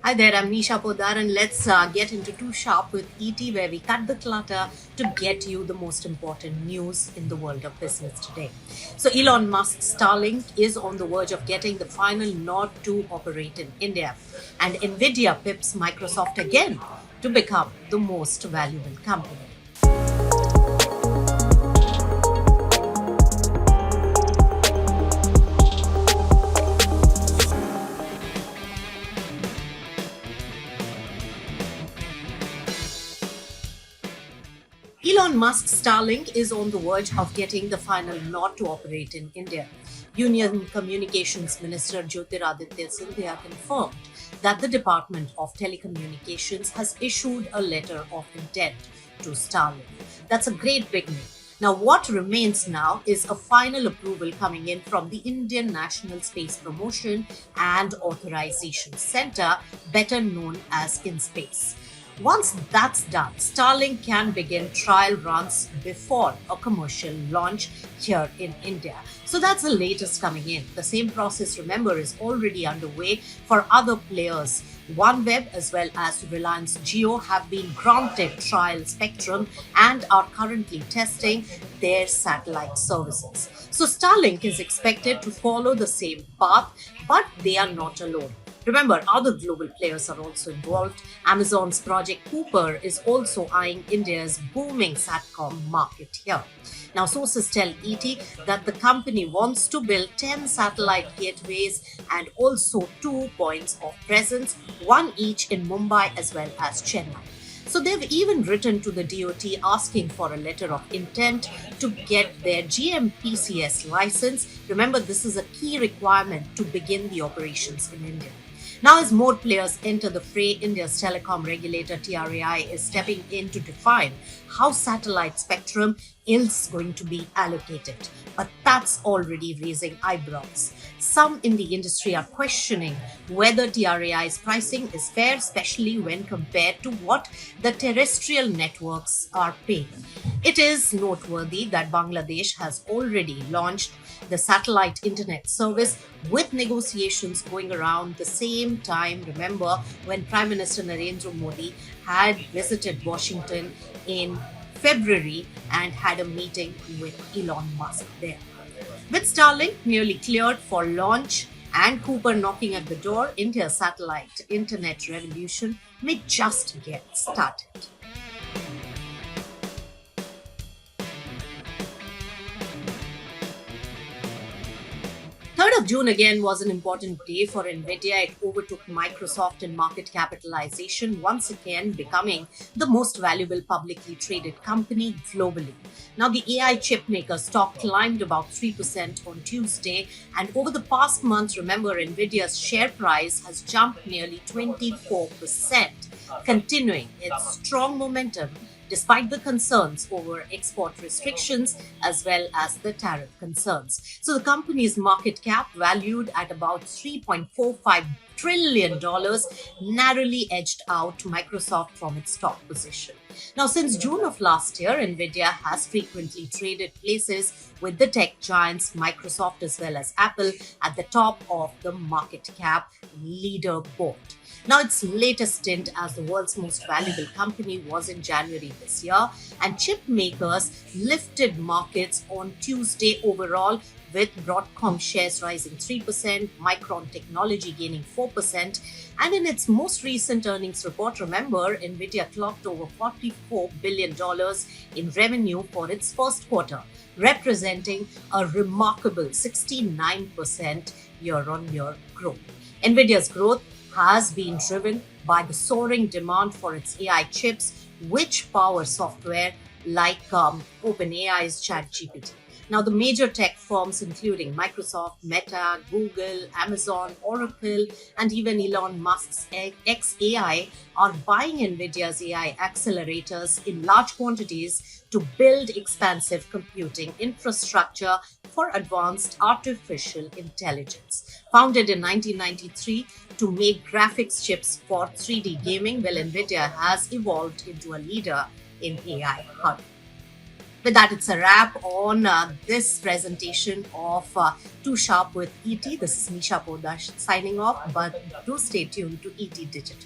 Hi there, I'm Nisha Podar, and let's get into Too Sharp with ET, where we cut the clutter to get you the most important news in the world of business today. So, Elon Musk's Starlink is on the verge of getting the final nod to operate in India, and Nvidia pips Microsoft again to become the most valuable company. Elon Musk's Starlink is on the verge of getting the final nod to operate in India. Union Communications Minister Jyotiraditya Scindia confirmed that the Department of Telecommunications has issued a letter of intent to Starlink. That's a great beginning. Now, what remains now is a final approval coming in from the Indian National Space Promotion and Authorization Center, better known as InSpace. Once that's done, Starlink can begin trial runs before a commercial launch here in India. So that's the latest coming in. The same process, remember, is already underway for other players. OneWeb as well as Reliance Jio have been granted trial spectrum and are currently testing their satellite services. So Starlink is expected to follow the same path, but they are not alone. Remember, other global players are also involved. Amazon's Project Cooper is also eyeing India's booming SATCOM market here. Now, sources tell ET that the company wants to build 10 satellite gateways and also 2 points of presence, one each in Mumbai as well as Chennai. So they've even written to the DOT asking for a letter of intent to get their GMPCS license. Remember, this is a key requirement to begin the operations in India. Now, as more players enter the fray, India's telecom regulator TRAI is stepping in to define how satellite spectrum is going to be allocated. But that's already raising eyebrows. Some in the industry are questioning whether TRAI's pricing is fair, especially when compared to what the terrestrial networks are paying. It is noteworthy that Bangladesh has already launched the satellite internet service with negotiations going around the same time. Remember, when Prime Minister Narendra Modi had visited Washington in February and had a meeting with Elon Musk there. With Starlink nearly cleared for launch and Cooper knocking at the door, India's satellite internet revolution may just get started. 3rd of June again was an important day for Nvidia. It overtook Microsoft in market capitalization, once again becoming the most valuable publicly traded company globally. Now, the AI chip maker stock climbed about 3% on Tuesday, and over the past month, remember, Nvidia's share price has jumped nearly 24%, continuing its strong momentum despite the concerns over export restrictions as well as the tariff concerns. So the company's market cap, valued at about $3.45 trillion, narrowly edged out Microsoft from its top position. Now, since June of last year, Nvidia has frequently traded places with the tech giants Microsoft as well as Apple at the top of the market cap leaderboard. Now, its latest stint as the world's most valuable company was in January this year, and chip makers lifted markets on Tuesday overall, with Broadcom shares rising 3%, Micron Technology gaining 4%, and in its most recent earnings report, remember, Nvidia clocked over $44 billion in revenue for its first quarter, representing a remarkable 69% year-on-year growth. Nvidia's growth has been driven by the soaring demand for its AI chips, which power software like OpenAI's ChatGPT. Now, the major tech firms, including Microsoft, Meta, Google, Amazon, Oracle, and even Elon Musk's xAI, are buying NVIDIA's AI accelerators in large quantities to build expansive computing infrastructure for advanced artificial intelligence. Founded in 1993 to make graphics chips for 3D gaming, NVIDIA has evolved into a leader in AI hardware. With that, it's a wrap on this presentation of Too Sharp with ET. This is Nisha Podash signing off, but do stay tuned to ET Digital.